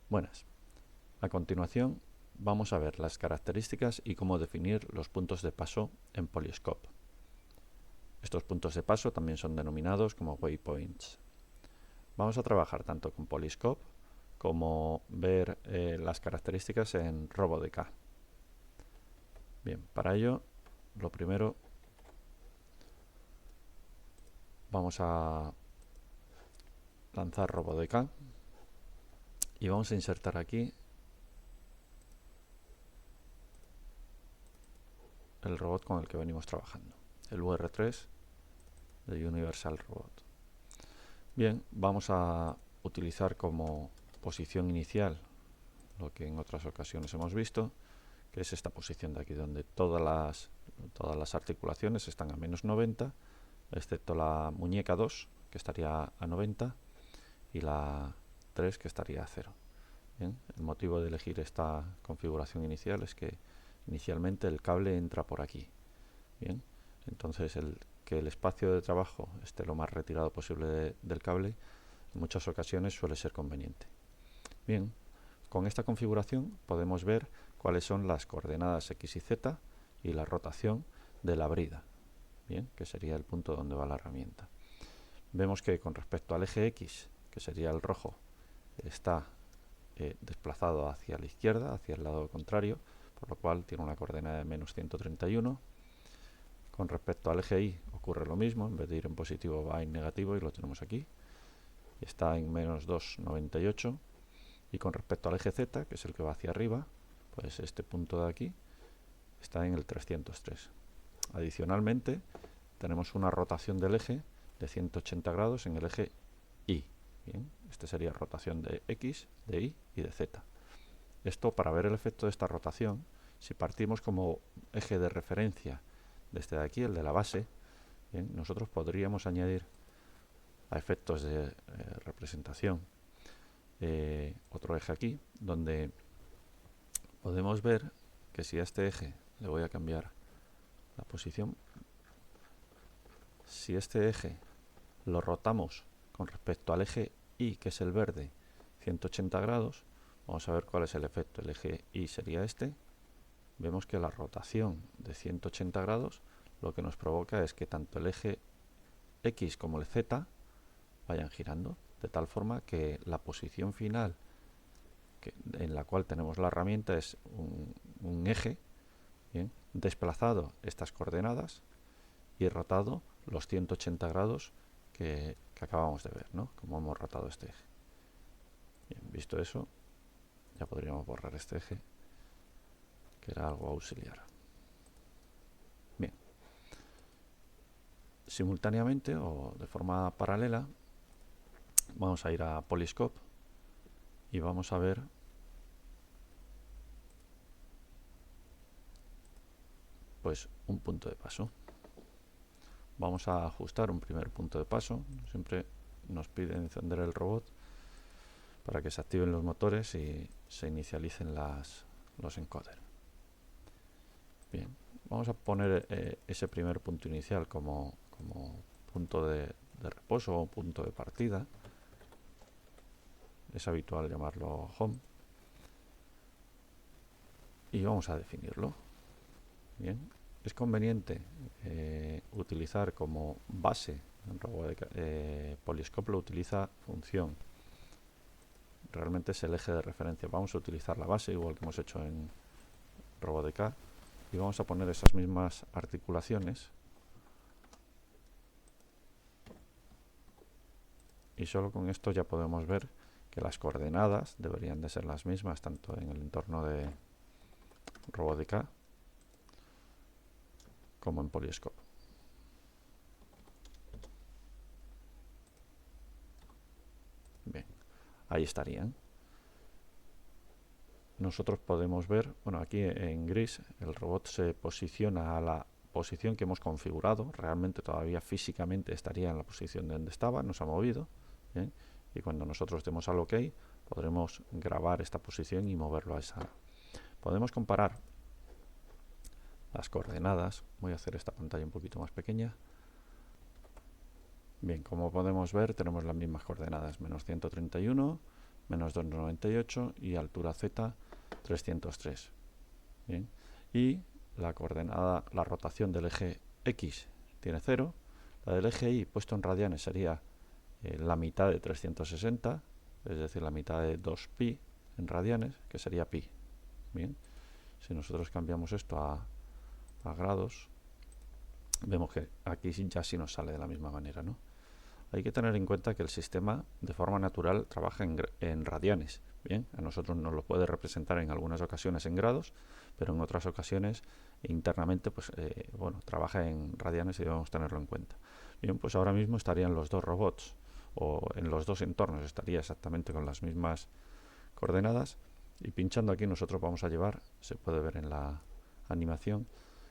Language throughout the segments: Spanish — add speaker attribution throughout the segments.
Speaker 1: Buenas. A continuación vamos a ver las características y cómo definir los puntos de paso en Polyscope. Estos puntos de paso también son denominados como waypoints. Vamos a trabajar tanto con Polyscope como ver las características en RoboDK. Bien, para ello lo primero vamos a lanzar RoboDK y vamos a insertar aquí el robot con el que venimos trabajando, el UR3 de Universal Robot. Bien, vamos a utilizar como posición inicial lo que en otras ocasiones hemos visto, que es esta posición de aquí, donde todas las articulaciones están a menos 90, excepto la muñeca 2, que estaría a 90, y la 3, que estaría a 0. Bien, el motivo de elegir esta configuración inicial es que inicialmente el cable entra por aquí. Bien, entonces que el espacio de trabajo esté lo más retirado posible del cable en muchas ocasiones suele ser conveniente. Bien, con esta configuración podemos ver cuáles son las coordenadas X y Z y la rotación de la brida, bien, que sería el punto donde va la herramienta. Vemos que con respecto al eje X, que sería el rojo, está desplazado hacia la izquierda, hacia el lado contrario, por lo cual tiene una coordenada de menos 131. Con respecto al eje Y ocurre lo mismo, en vez de ir en positivo va en negativo y lo tenemos aquí. Está en menos 298. Y con respecto al eje Z, que es el que va hacia arriba, pues este punto de aquí está en el 303. Adicionalmente, tenemos una rotación del eje de 180 grados en el eje Y. Bien, este sería rotación de X, de Y y de Z. Esto, para ver el efecto de esta rotación, si partimos como eje de referencia desde aquí, el de la base, bien, nosotros podríamos añadir a efectos de representación otro eje aquí, donde podemos ver que si a este eje le voy a cambiar la posición, si este eje lo rotamos con respecto al eje Y, que es el verde, 180 grados, vamos a ver cuál es el efecto. El eje Y sería este. Vemos que la rotación de 180 grados lo que nos provoca es que tanto el eje X como el Z vayan girando, de tal forma que la posición final en la cual tenemos la herramienta es un eje, bien, desplazado estas coordenadas y rotado los 180 grados que acabamos de ver, ¿no? Como hemos rotado este eje. Bien, visto eso, ya podríamos borrar este eje, que era algo auxiliar. Bien. Simultáneamente o de forma paralela, vamos a ir a Polyscope y vamos a ver pues un punto de paso. Vamos a ajustar un primer punto de paso. Siempre nos pide encender el robot para que se activen los motores y se inicialicen los encoders. Bien, vamos a poner ese primer punto inicial como punto de reposo o punto de partida. Es habitual llamarlo home. Y vamos a definirlo. Bien, es conveniente utilizar como base en RoboDK. Polyscope lo utiliza función. Realmente es el eje de referencia. Vamos a utilizar la base, igual que hemos hecho en RoboDK, y vamos a poner esas mismas articulaciones. Y solo con esto ya podemos ver que las coordenadas deberían de ser las mismas, tanto en el entorno de RoboDK como en Polyscope. Bien, ahí estarían. Nosotros podemos ver, bueno, aquí en gris el robot se posiciona a la posición que hemos configurado. Realmente todavía físicamente estaría en la posición donde estaba, nos ha movido. ¿Bien? Y cuando nosotros demos al OK, podremos grabar esta posición y moverlo a esa. Podemos comparar las coordenadas. Voy a hacer esta pantalla un poquito más pequeña. Bien, como podemos ver, tenemos las mismas coordenadas, menos 131, menos 298 y altura z 303. Bien. Y la coordenada, la rotación del eje X tiene 0, la del eje Y puesto en radianes sería la mitad de 360, es decir, la mitad de 2pi en radianes, que sería pi. Bien, si nosotros cambiamos esto a grados, vemos que aquí ya sí nos sale de la misma manera, ¿no? Hay que tener en cuenta que el sistema de forma natural trabaja en radianes. Bien, a nosotros nos lo puede representar en algunas ocasiones en grados, pero en otras ocasiones internamente pues, bueno, trabaja en radianes y debemos tenerlo en cuenta. Bien, pues ahora mismo estarían los dos robots, o en los dos entornos estaría exactamente con las mismas coordenadas, y pinchando aquí nosotros vamos a llevar, se puede ver en la animación,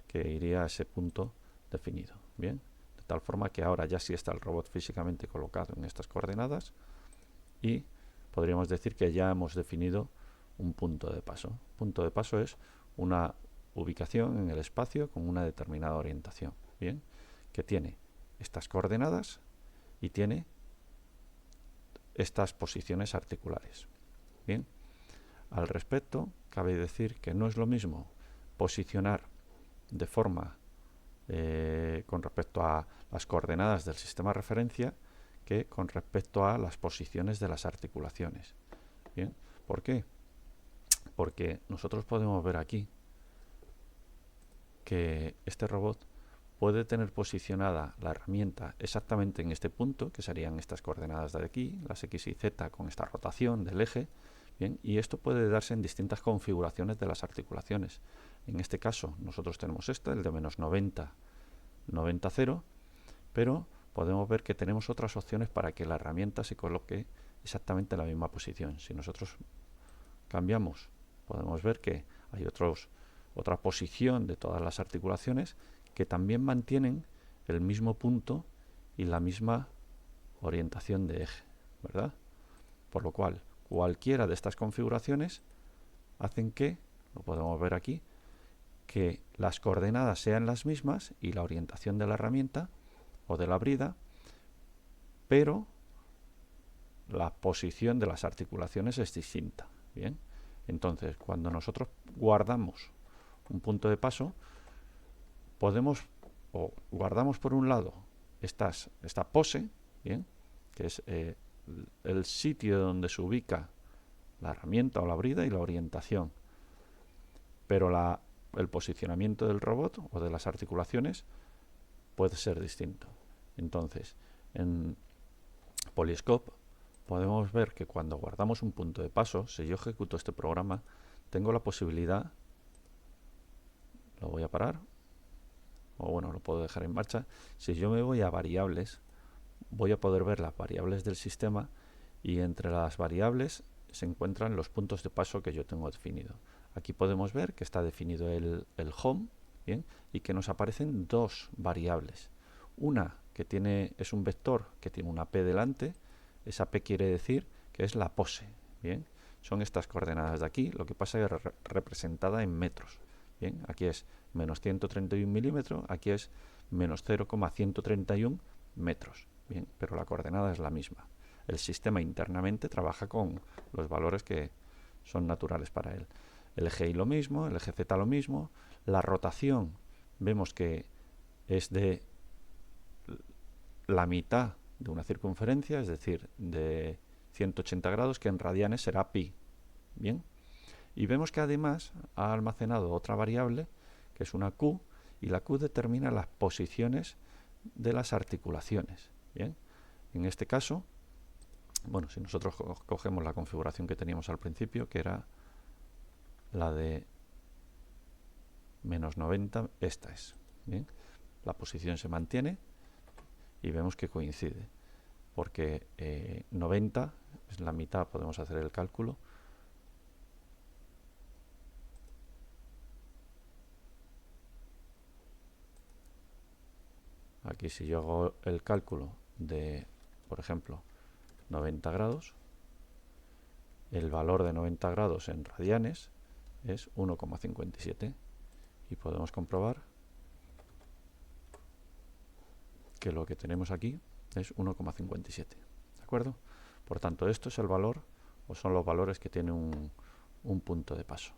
Speaker 1: que iría a ese punto definido. Bien, de tal forma que ahora ya sí está el robot físicamente colocado en estas coordenadas y podríamos decir que ya hemos definido un punto de paso. Punto de paso es una ubicación en el espacio con una determinada orientación, bien, que tiene estas coordenadas y tiene estas posiciones articulares. Bien, al respecto, cabe decir que no es lo mismo posicionar de forma con respecto a las coordenadas del sistema de referencia que con respecto a las posiciones de las articulaciones. Bien, ¿por qué? Porque nosotros podemos ver aquí que este robot puede tener posicionada la herramienta exactamente en este punto, que serían estas coordenadas de aquí, las X y Z con esta rotación del eje. Bien, y esto puede darse en distintas configuraciones de las articulaciones. En este caso nosotros tenemos esta, el de menos 90, 90, 0, pero podemos ver que tenemos otras opciones para que la herramienta se coloque exactamente en la misma posición. Si nosotros cambiamos, podemos ver que hay otra posición de todas las articulaciones que también mantienen el mismo punto y la misma orientación de eje, ¿verdad? Por lo cual, cualquiera de estas configuraciones hacen que, lo podemos ver aquí, que las coordenadas sean las mismas y la orientación de la herramienta o de la brida, pero la posición de las articulaciones es distinta. Bien, entonces cuando nosotros guardamos un punto de paso, podemos o guardamos por un lado esta pose, bien, que es el sitio donde se ubica la herramienta o la brida y la orientación, pero el posicionamiento del robot o de las articulaciones puede ser distinto. Entonces, en Polyscope podemos ver que cuando guardamos un punto de paso, si yo ejecuto este programa, tengo la posibilidad, lo voy a parar, o bueno, lo puedo dejar en marcha. Si yo me voy a variables, voy a poder ver las variables del sistema y entre las variables se encuentran los puntos de paso que yo tengo definido. Aquí podemos ver que está definido el home, ¿bien? Y que nos aparecen dos variables. Una que es un vector que tiene una p delante, esa p quiere decir que es la pose, ¿bien? Son estas coordenadas de aquí, lo que pasa es representada en metros. Bien, aquí es menos 131 milímetros, aquí es menos 0,131 metros. Bien, pero la coordenada es la misma. El sistema internamente trabaja con los valores que son naturales para él. El eje Y lo mismo, el eje Z lo mismo. La rotación vemos que es de la mitad de una circunferencia, es decir, de 180 grados, que en radianes será pi. Bien, y vemos que además ha almacenado otra variable, que es una Q, y la Q determina las posiciones de las articulaciones. Bien, en este caso, bueno, si nosotros cogemos la configuración que teníamos al principio, que era la de menos 90, esta es. Bien, la posición se mantiene y vemos que coincide, porque 90 es la mitad, podemos hacer el cálculo. Aquí si yo hago el cálculo de, por ejemplo, 90 grados, el valor de 90 grados en radianes es 1,57 y podemos comprobar que lo que tenemos aquí es 1,57. ¿De acuerdo? Por tanto, esto es el valor o son los valores que tiene un punto de paso.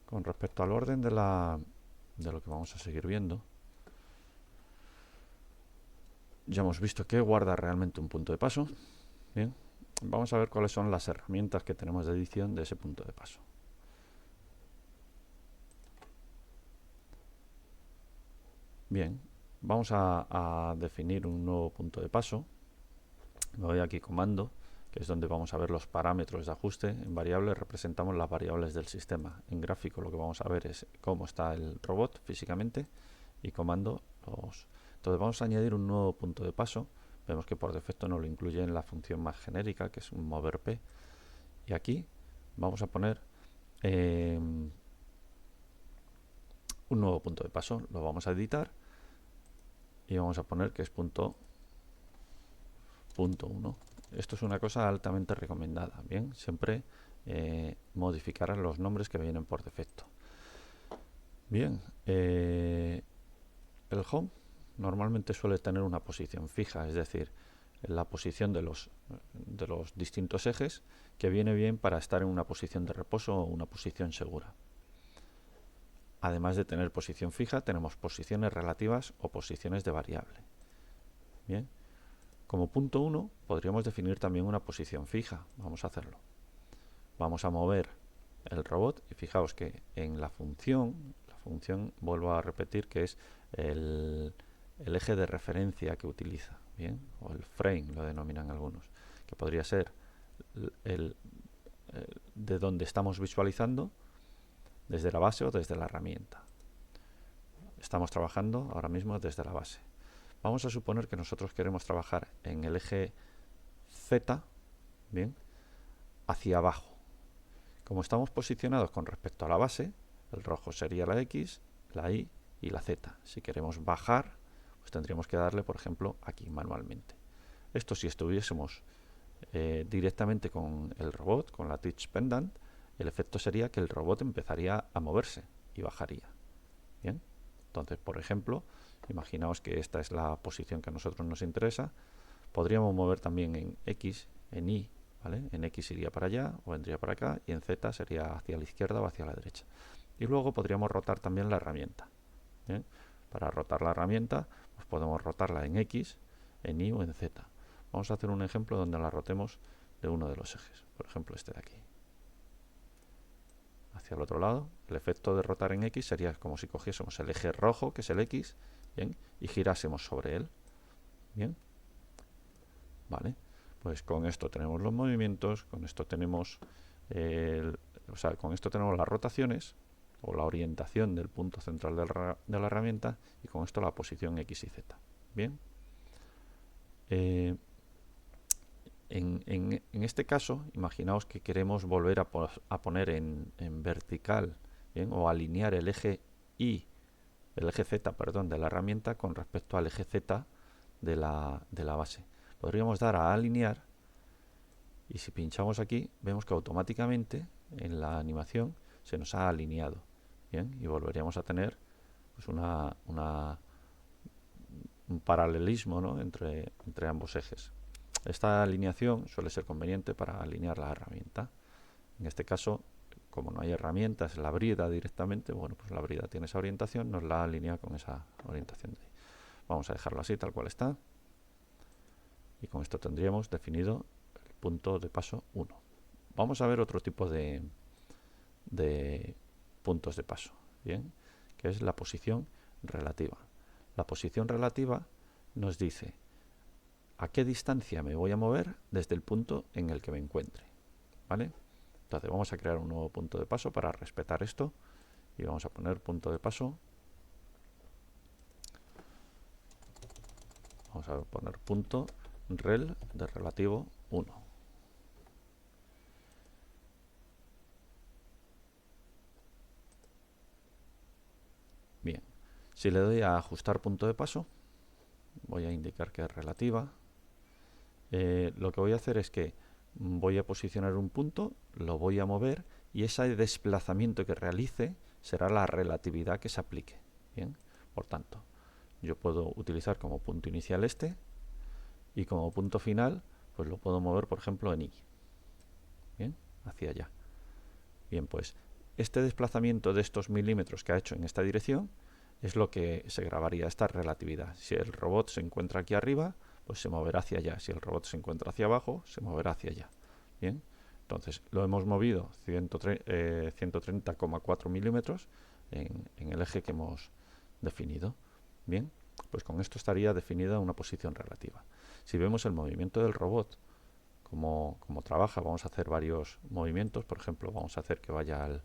Speaker 1: Con respecto al orden de lo que vamos a seguir viendo, ya hemos visto que guarda realmente un punto de paso. Bien, vamos a ver cuáles son las herramientas que tenemos de edición de ese punto de paso. Bien, vamos a definir un nuevo punto de paso. Me voy aquí comando, que es donde vamos a ver los parámetros de ajuste. En variables representamos las variables del sistema. En gráfico lo que vamos a ver es cómo está el robot físicamente, y comando los... Entonces vamos a añadir un nuevo punto de paso. Vemos que por defecto nos lo incluye en la función más genérica, que es un mover p. Y aquí vamos a poner un nuevo punto de paso. Lo vamos a editar y vamos a poner que es punto 1. Esto es una cosa altamente recomendada. Bien, siempre modificar los nombres que vienen por defecto. Bien, el home normalmente suele tener una posición fija, es decir, la posición de los distintos ejes, que viene bien para estar en una posición de reposo o una posición segura. Además de tener posición fija, tenemos posiciones relativas o posiciones de variable. Bien, como punto 1 podríamos definir también una posición fija. Vamos a hacerlo. Vamos a mover el robot y fijaos que en la función vuelvo a repetir que es el eje de referencia que utiliza, bien, o el frame lo denominan algunos, que podría ser de donde estamos visualizando, desde la base o desde la herramienta. Estamos trabajando ahora mismo desde la base. Vamos a suponer que nosotros queremos trabajar en el eje Z, bien, hacia abajo. Como estamos posicionados con respecto a la base, el rojo sería la X, la Y y la Z. Si queremos bajar, pues tendríamos que darle, por ejemplo, aquí manualmente. Esto si estuviésemos directamente con el robot, con la Teach Pendant, el efecto sería que el robot empezaría a moverse y bajaría. Bien, entonces, por ejemplo, imaginaos que esta es la posición que a nosotros nos interesa. Podríamos mover también en X, en Y, ¿vale? En X iría para allá o vendría para acá, y en Z sería hacia la izquierda o hacia la derecha. Y luego podríamos rotar también la herramienta. ¿Bien? Para rotar la herramienta, pues podemos rotarla en X, en Y o en Z. Vamos a hacer un ejemplo donde la rotemos de uno de los ejes, por ejemplo este de aquí. Hacia el otro lado, el efecto de rotar en X sería como si cogiésemos el eje rojo, que es el X, ¿bien? Y girásemos sobre él. Bien, vale, pues con esto tenemos los movimientos, con esto tenemos con esto tenemos las rotaciones o la orientación del punto central de la herramienta, y con esto la posición X y Z. Bien, en este caso, imaginaos que queremos volver a poner en vertical, ¿bien? O alinear el eje Z, perdón, de la herramienta con respecto al eje Z de la base. Podríamos dar a alinear, y si pinchamos aquí vemos que automáticamente en la animación se nos ha alineado. Bien, y volveríamos a tener pues un paralelismo, ¿no? entre ambos ejes. Esta alineación suele ser conveniente para alinear la herramienta. En este caso, como no hay herramientas, la brida directamente, bueno, pues la brida tiene esa orientación, nos la alinea con esa orientación de ahí. Vamos a dejarlo así, tal cual está. Y con esto tendríamos definido el punto de paso 1. Vamos a ver otro tipo de puntos de paso, ¿bien? Que es la posición relativa. La posición relativa nos dice a qué distancia me voy a mover desde el punto en el que me encuentre, ¿vale? Entonces vamos a crear un nuevo punto de paso para respetar esto, y vamos a poner punto de paso. Vamos a poner punto rel de relativo 1. Bien, si le doy a ajustar punto de paso, voy a indicar que es relativa. Lo que voy a hacer es que voy a posicionar un punto, lo voy a mover, y ese desplazamiento que realice será la relatividad que se aplique. Bien, por tanto, yo puedo utilizar como punto inicial este, y como punto final pues lo puedo mover, por ejemplo, en Y. Bien, hacia allá. Bien, pues este desplazamiento de estos milímetros que ha hecho en esta dirección es lo que se grabaría esta relatividad. Si el robot se encuentra aquí arriba, pues se moverá hacia allá. Si el robot se encuentra hacia abajo, se moverá hacia allá. Bien, entonces lo hemos movido 130,4 milímetros en el eje que hemos definido. Bien, pues con esto estaría definida una posición relativa. Si vemos el movimiento del robot, como trabaja, vamos a hacer varios movimientos. Por ejemplo, vamos a hacer que vaya al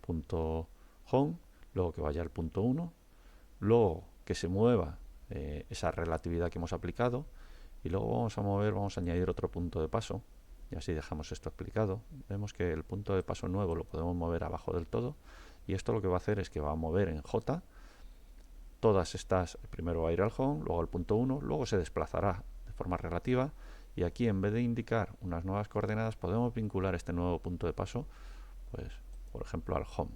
Speaker 1: punto home, luego que vaya al punto 1, luego que se mueva esa relatividad que hemos aplicado, y luego vamos a añadir otro punto de paso, y así dejamos esto explicado. Vemos que el punto de paso nuevo lo podemos mover abajo del todo, y esto lo que va a hacer es que va a mover en J todas estas. Primero va a ir al home, luego al punto 1, luego se desplazará de forma relativa, y aquí en vez de indicar unas nuevas coordenadas podemos vincular este nuevo punto de paso, pues por ejemplo al home.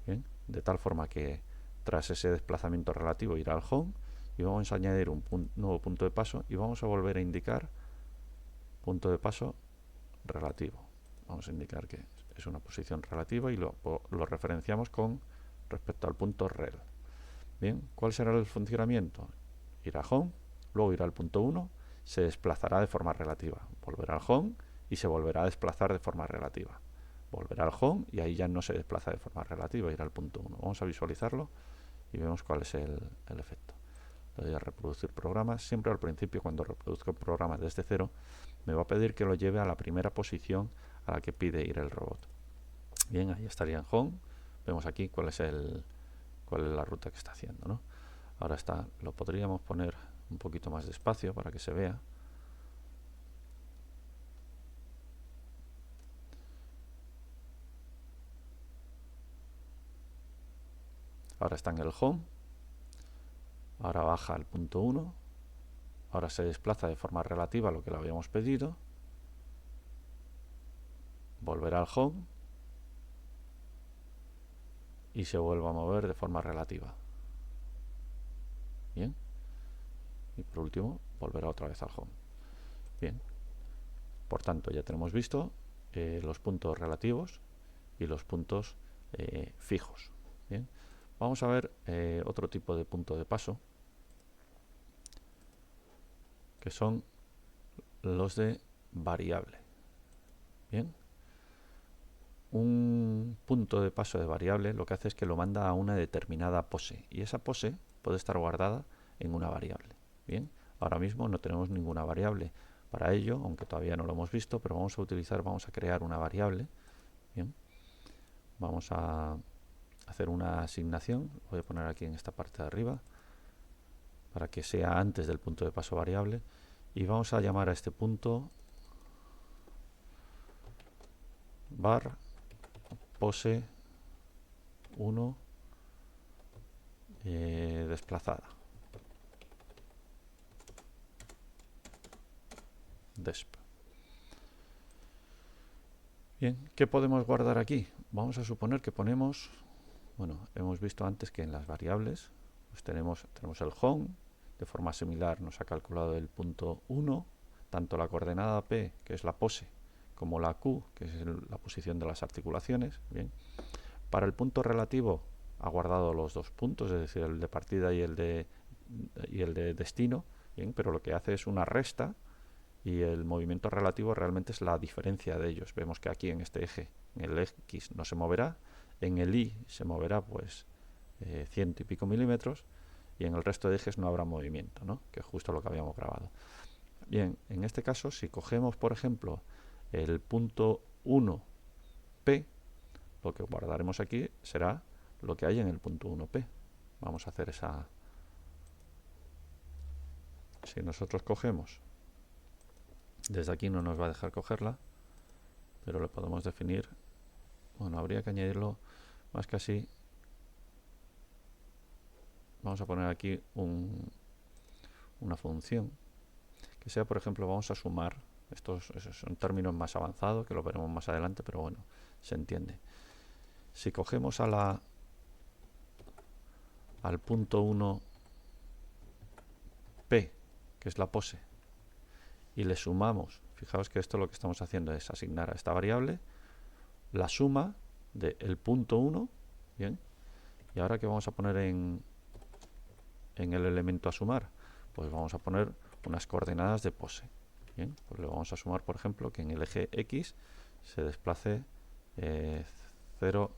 Speaker 1: Bien, de tal forma que tras ese desplazamiento relativo irá al home, y vamos a añadir un nuevo punto de paso y vamos a volver a indicar punto de paso relativo. Vamos a indicar que es una posición relativa y lo referenciamos con respecto al punto rel. Bien, ¿cuál será el funcionamiento? Ir a home, luego irá al punto 1, se desplazará de forma relativa, volverá al home y se volverá a desplazar de forma relativa. Volverá al home y ahí ya no se desplaza de forma relativa, irá al punto 1. Vamos a visualizarlo y vemos cuál es el efecto. Le doy a reproducir programas. Siempre al principio, cuando reproduzco el programa desde cero, me va a pedir que lo lleve a la primera posición a la que pide ir el robot. Bien, ahí estaría en home. Vemos aquí cuál es la ruta que está haciendo, ¿no? Ahora lo podríamos poner un poquito más despacio para que se vea. Ahora está en el home. Ahora baja al punto 1. Ahora se desplaza de forma relativa a lo que le habíamos pedido. Volverá al home. Y se vuelve a mover de forma relativa. Bien. Y por último, volverá otra vez al home. Bien. Por tanto, ya tenemos visto los puntos relativos y los puntos fijos. Bien. Vamos a ver otro tipo de punto de paso, que son los de variable. Bien. Un punto de paso de variable lo que hace es que lo manda a una determinada pose, y esa pose puede estar guardada en una variable. Bien, ahora mismo no tenemos ninguna variable para ello, aunque todavía no lo hemos visto, pero vamos a crear una variable. Bien, vamos a hacer una asignación. Voy a poner aquí en esta parte de arriba para que sea antes del punto de paso variable, y vamos a llamar a este punto var pose 1 desplazada, desp. Bien, ¿qué podemos guardar aquí? Vamos a suponer que ponemos, bueno, hemos visto antes que en las variables pues tenemos el home. De forma similar nos ha calculado el punto 1, tanto la coordenada P, que es la pose, como la Q, que es la posición de las articulaciones. Bien, para el punto relativo ha guardado los dos puntos, es decir, el de partida y el de destino. Bien, pero lo que hace es una resta, y el movimiento relativo realmente es la diferencia de ellos. Vemos que aquí en este eje, en el X no se moverá, en el Y se moverá pues 100 y pico milímetros, y en el resto de ejes no habrá movimiento, ¿no? Que es justo lo que habíamos grabado. Bien, en este caso, si cogemos por ejemplo el punto 1P, lo que guardaremos aquí será lo que hay en el punto 1P. Vamos a hacer esa. Si nosotros cogemos, desde aquí no nos va a dejar cogerla, pero le podemos definir. Bueno, habría que añadirlo más que así. Vamos a poner aquí una función que sea, por ejemplo, vamos a sumar. Estos son términos más avanzados que lo veremos más adelante, pero bueno, se entiende. Si cogemos al punto 1P, que es la pose, y le sumamos, fijaos que esto lo que estamos haciendo es asignar a esta variable la suma del punto 1, bien, y ahora ¿qué vamos a poner en el elemento a sumar? Pues vamos a poner unas coordenadas de pose. Bien, pues le vamos a sumar, por ejemplo, que en el eje X se desplace 0,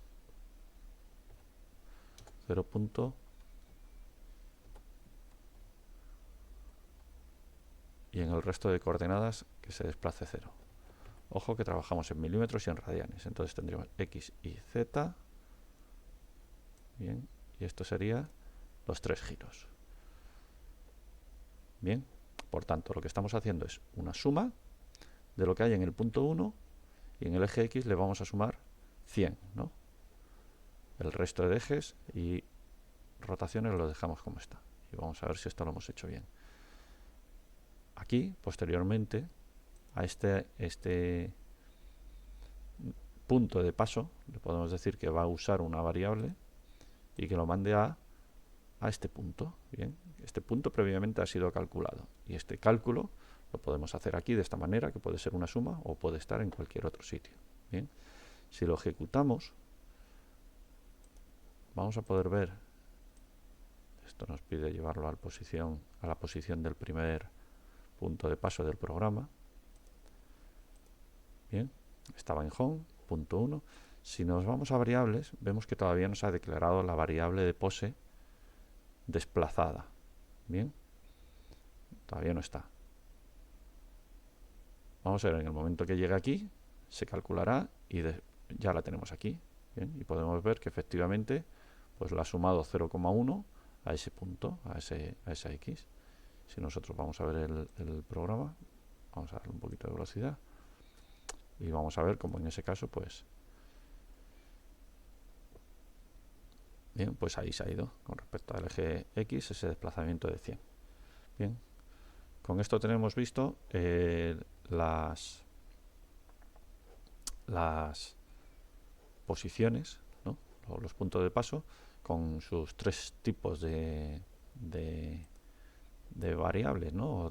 Speaker 1: y en el resto de coordenadas que se desplace 0. Ojo que trabajamos en milímetros y en radianes, entonces tendríamos X y Z. Bien, y esto sería los 3 giros. Bien, por tanto, lo que estamos haciendo es una suma de lo que hay en el punto 1 y en el eje X le vamos a sumar 100, ¿no? El resto de ejes y rotaciones lo dejamos como está. Y vamos a ver si esto lo hemos hecho bien. Aquí, posteriormente, a este punto de paso, le podemos decir que va a usar una variable y que lo mande a este punto. Bien, este punto previamente ha sido calculado y este cálculo lo podemos hacer aquí de esta manera, que puede ser una suma o puede estar en cualquier otro sitio. Bien, si lo ejecutamos, vamos a poder ver, esto nos pide llevarlo a la posición del primer punto de paso del programa. Bien, estaba en home, punto 1. Si nos vamos a variables, vemos que todavía nos ha declarado la variable de pose desplazada. Bien, todavía no está. Vamos a ver, en el momento que llegue aquí, se calculará y ya la tenemos aquí. Bien, y podemos ver que efectivamente pues la ha sumado 0,1 a ese punto, a esa X. Si nosotros vamos a ver el programa, vamos a darle un poquito de velocidad y vamos a ver cómo en ese caso pues bien, pues ahí se ha ido con respecto al eje X ese desplazamiento de 100. Bien, con esto tenemos visto las posiciones, ¿no? O los puntos de paso con sus 3 tipos de variables, ¿no?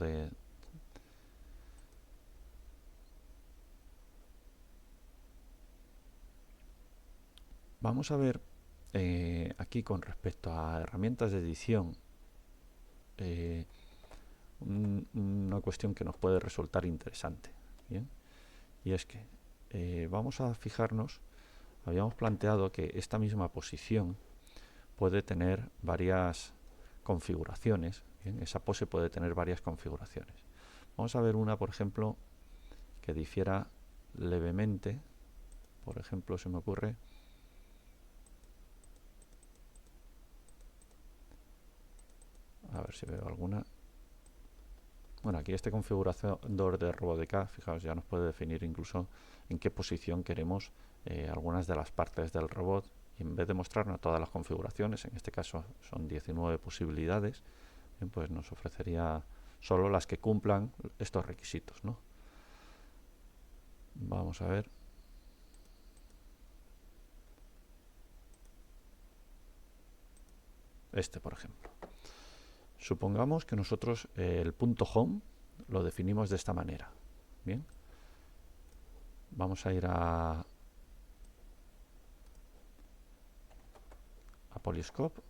Speaker 1: Vamos a ver aquí con respecto a herramientas de edición una cuestión que nos puede resultar interesante. ¿Bien? Y es que vamos a fijarnos, habíamos planteado que esta misma posición puede tener varias configuraciones. ¿Bien? Esa pose puede tener varias configuraciones. Vamos a ver una, por ejemplo, que difiera levemente. Por ejemplo, se me ocurre a ver si veo alguna. Bueno, aquí este configurador de RobotDK, fijaos, ya nos puede definir incluso en qué posición queremos algunas de las partes del robot. Y en vez de mostrarnos todas las configuraciones, en este caso son 19 posibilidades, bien, pues nos ofrecería solo las que cumplan estos requisitos, ¿no? Vamos a ver. Este, por ejemplo. Supongamos que nosotros el punto home lo definimos de esta manera. Bien. Vamos a ir a Polyscope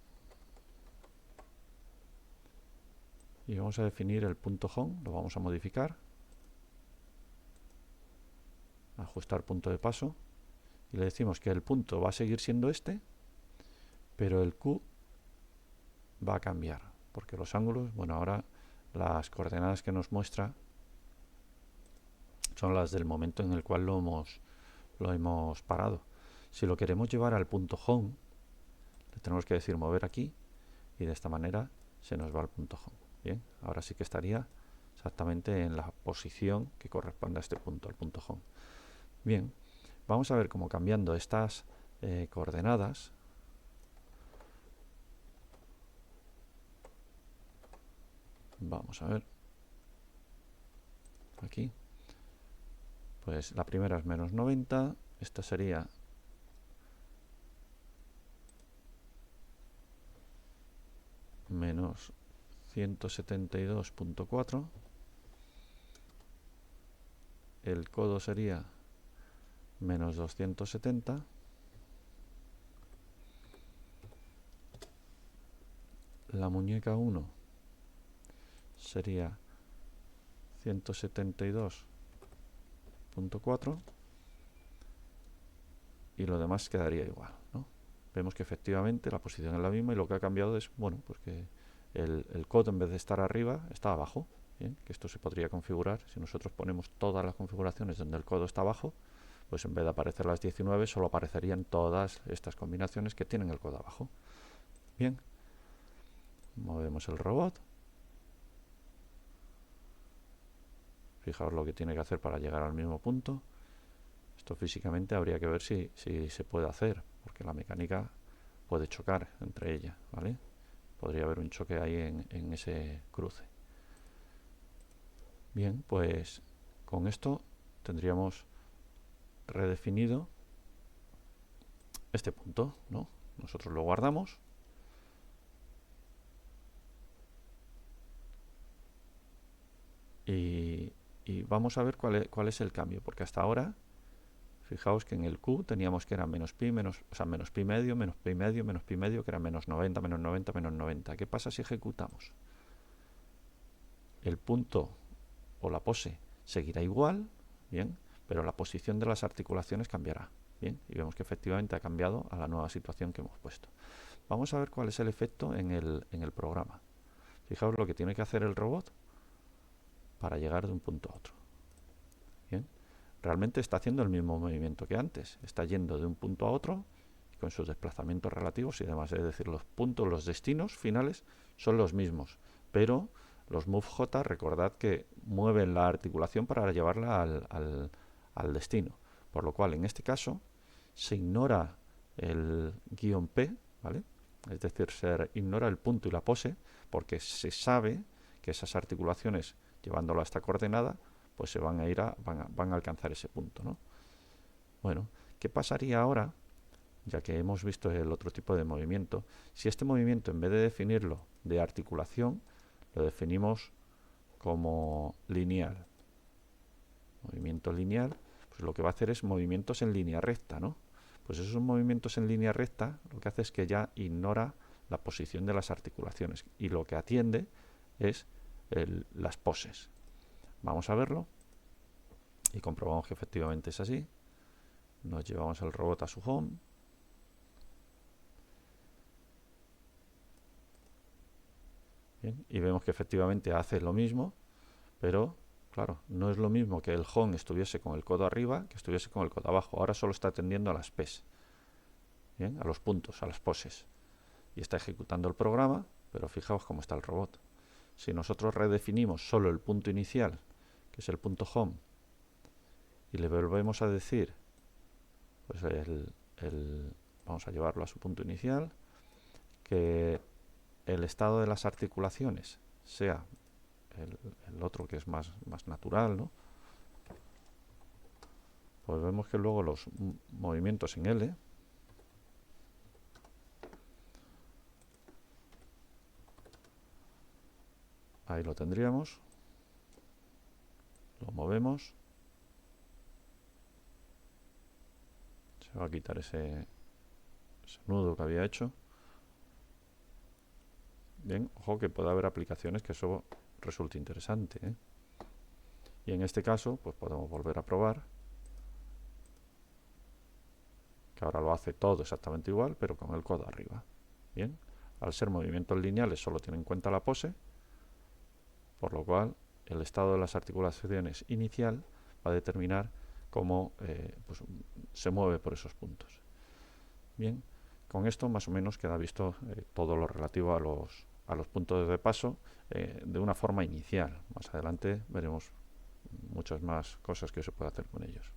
Speaker 1: y vamos a definir el punto home, lo vamos a modificar, ajustar punto de paso y le decimos que el punto va a seguir siendo este, pero el Q va a cambiar, porque los ángulos, bueno, ahora las coordenadas que nos muestra son las del momento en el cual lo hemos parado. Si lo queremos llevar al punto home, le tenemos que decir mover aquí y de esta manera se nos va al punto home. Bien, ahora sí que estaría exactamente en la posición que corresponde a este punto, al punto home. Bien, vamos a ver cómo cambiando estas coordenadas vamos a ver aquí, pues la primera es menos 90, esta sería menos 172.4 el codo sería menos 270. La muñeca 1 sería 172.4 y lo demás quedaría igual, ¿no? Vemos que efectivamente la posición es la misma y lo que ha cambiado es, bueno, pues que el codo en vez de estar arriba está abajo. Bien, que esto se podría configurar si nosotros ponemos todas las configuraciones donde el codo está abajo, pues en vez de aparecer las 19 solo aparecerían todas estas combinaciones que tienen el codo abajo. Bien, movemos el robot. Fijaos lo que tiene que hacer para llegar al mismo punto. Esto físicamente habría que ver si se puede hacer, porque la mecánica puede chocar entre ellas, ¿vale? Podría haber un choque ahí en ese cruce. Bien, pues con esto tendríamos redefinido este punto, ¿no? Nosotros lo guardamos. Y vamos a ver cuál es el cambio, porque hasta ahora, fijaos que en el Q teníamos que era menos pi, menos pi medio, menos pi medio, menos pi medio, que era menos 90, menos 90, menos 90. ¿Qué pasa si ejecutamos? El punto o la pose seguirá igual, bien, pero la posición de las articulaciones cambiará, bien, y vemos que efectivamente ha cambiado a la nueva situación que hemos puesto. Vamos a ver cuál es el efecto en el programa. Fijaos lo que tiene que hacer el robot para llegar de un punto a otro. Bien, realmente está haciendo el mismo movimiento que antes, está yendo de un punto a otro con sus desplazamientos relativos y demás, es decir, los puntos, los destinos finales son los mismos, pero los MoveJ, recordad que mueven la articulación para llevarla al destino, por lo cual en este caso se ignora el guión P, ¿vale? Es decir, se ignora el punto y la pose, porque se sabe que esas articulaciones, llevándolo a esta coordenada, pues se van a ir van a alcanzar ese punto, ¿no? Bueno, ¿qué pasaría ahora, ya que hemos visto el otro tipo de movimiento, si este movimiento, en vez de definirlo de articulación, lo definimos como lineal? Movimiento lineal, pues lo que va a hacer es movimientos en línea recta, ¿no? Pues esos movimientos en línea recta lo que hace es que ya ignora la posición de las articulaciones y lo que atiende es las poses. Vamos a verlo y comprobamos que efectivamente es así. Nos llevamos el robot a su home. Bien, y vemos que efectivamente hace lo mismo, pero claro, no es lo mismo que el home estuviese con el codo arriba que estuviese con el codo abajo. Ahora solo está atendiendo a las P's, ¿bien? A los puntos, a las poses. Y está ejecutando el programa, pero fijaos cómo está el robot. Si nosotros redefinimos solo el punto inicial, que es el punto home, y le volvemos a decir, pues vamos a llevarlo a su punto inicial, que el estado de las articulaciones sea el otro que es más natural, ¿no? Pues vemos que luego los movimientos en L ahí lo tendríamos, lo movemos, se va a quitar ese nudo que había hecho. Bien, ojo que puede haber aplicaciones que eso resulte interesante, ¿eh? Y en este caso, pues podemos volver a probar, que ahora lo hace todo exactamente igual, pero con el codo arriba. Bien, al ser movimientos lineales solo tiene en cuenta la pose, por lo cual el estado de las articulaciones inicial va a determinar cómo pues, se mueve por esos puntos. Bien, con esto más o menos queda visto todo lo relativo a los puntos de paso de una forma inicial. Más adelante veremos muchas más cosas que se puede hacer con ellos.